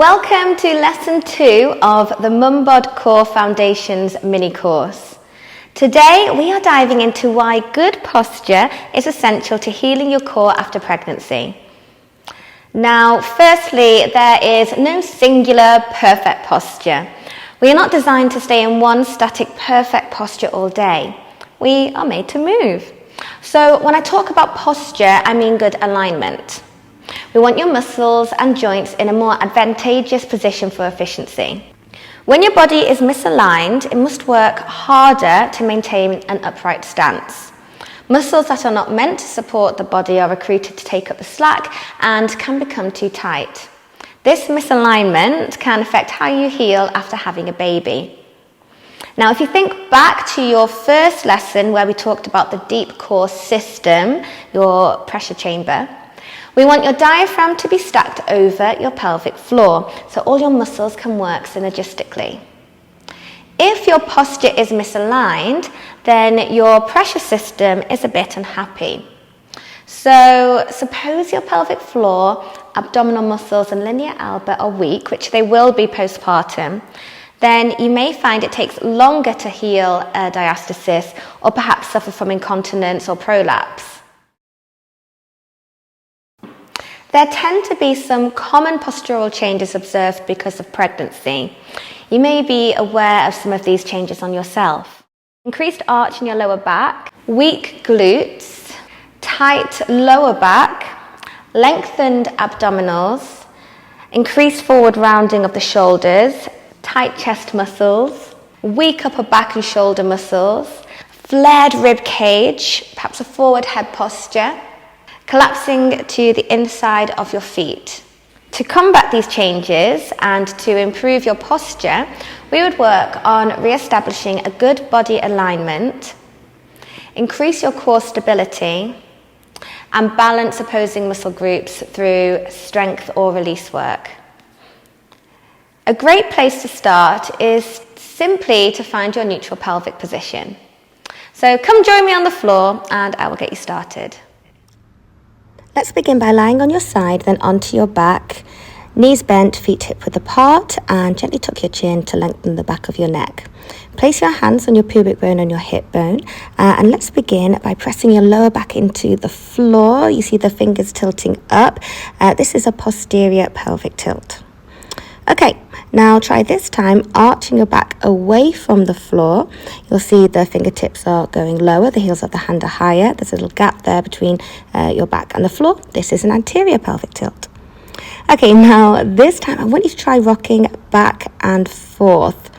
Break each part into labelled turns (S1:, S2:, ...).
S1: Welcome to Lesson 2 of the Mum Bod Core Foundations mini-course. Today we are diving into why good posture is essential to healing your core after pregnancy. Now, firstly, there is no singular perfect posture. We are not designed to stay in one static perfect posture all day. We are made to move. So when I talk about posture, I mean good alignment. We want your muscles and joints in a more advantageous position for efficiency. When your body is misaligned, it must work harder to maintain an upright stance. Muscles that are not meant to support the body are recruited to take up the slack and can become too tight. This misalignment can affect how you heal after having a baby. Now, if you think back to your first lesson where we talked about the deep core system, your pressure chamber, we want your diaphragm to be stacked over your pelvic floor so all your muscles can work synergistically. If your posture is misaligned, then your pressure system is a bit unhappy. So suppose your pelvic floor, abdominal muscles and linea alba are weak, which they will be postpartum, then you may find it takes longer to heal a diastasis or perhaps suffer from incontinence or prolapse. There tend to be some common postural changes observed because of pregnancy. You may be aware of some of these changes on yourself. Increased arch in your lower back, weak glutes, tight lower back, lengthened abdominals, increased forward rounding of the shoulders, tight chest muscles, weak upper back and shoulder muscles, flared rib cage, perhaps a forward head posture, collapsing to the inside of your feet. To combat these changes and to improve your posture, we would work on re-establishing a good body alignment, increase your core stability, and balance opposing muscle groups through strength or release work. A great place to start is simply to find your neutral pelvic position. So come join me on the floor and I will get you started. Let's begin by lying on your side, then onto your back, knees bent, feet hip width apart, and gently tuck your chin to lengthen the back of your neck. Place your hands on your pubic bone and your hip bone, and let's begin by pressing your lower back into the floor. You see the fingers tilting up. This is a posterior pelvic tilt. Okay, now try this time arching your back away from the floor. You'll see the fingertips are going lower, the heels of the hand are higher. There's a little gap there between your back and the floor. This is an anterior pelvic tilt. Okay, now this time I want you to try rocking back and forth.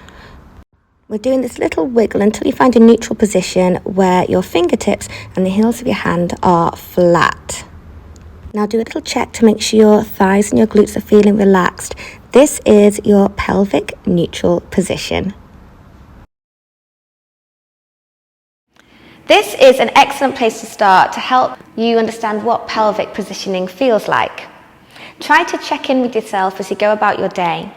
S1: We're doing this little wiggle until you find a neutral position where your fingertips and the heels of your hand are flat. Now do a little check to make sure your thighs and your glutes are feeling relaxed. This is your pelvic neutral position. This is an excellent place to start to help you understand what pelvic positioning feels like. Try to check in with yourself as you go about your day.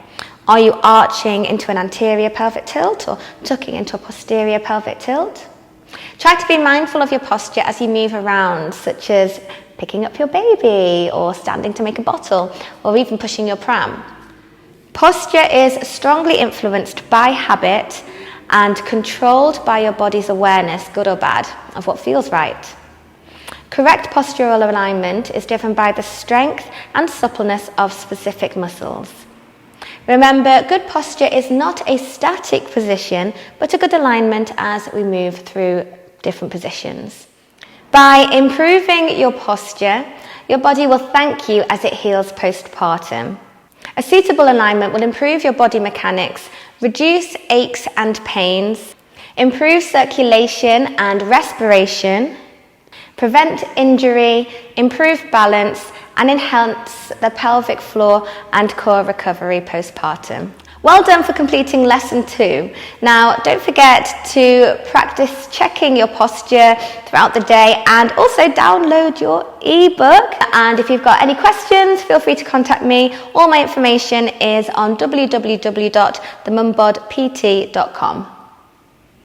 S1: Are you arching into an anterior pelvic tilt or tucking into a posterior pelvic tilt? Try to be mindful of your posture as you move around, such as picking up your baby or standing to make a bottle or even pushing your pram. Posture is strongly influenced by habit and controlled by your body's awareness, good or bad, of what feels right. Correct postural alignment is driven by the strength and suppleness of specific muscles. Remember, good posture is not a static position, but a good alignment as we move through different positions. By improving your posture, your body will thank you as it heals postpartum. A suitable alignment will improve your body mechanics, reduce aches and pains, improve circulation and respiration, prevent injury, improve balance, and enhance the pelvic floor and core recovery postpartum. Well done for completing lesson 2. Now, don't forget to practice checking your posture throughout the day and also download your ebook. And if you've got any questions, feel free to contact me. All my information is on www.themumbodpt.com.